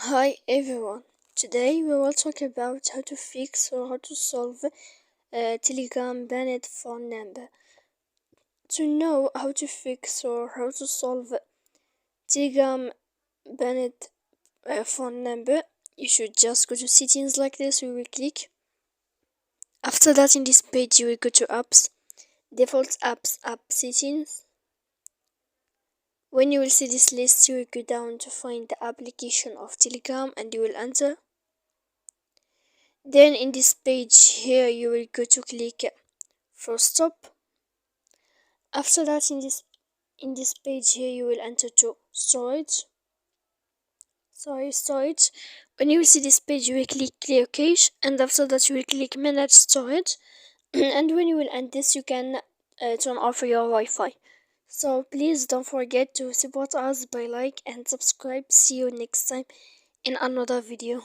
Hi everyone. Today we will talk about how to fix or how to solve Telegram banned phone number. To know how to fix or how to solve Telegram banned phone number, you should just go to settings like this. You will click. After that, in this page, you will go to apps, default apps, app settings. When you will see this list, you will go down to find the application of Telegram and you will enter. Then in this page here you will go to click for stop. After that, in this page here you will enter to storage. When you will see this page, you will click clear cache, and after that you will click manage storage. And when you will end this, you can turn off your Wi-Fi. So please don't forget to support us by like and subscribe. See you next time in another video.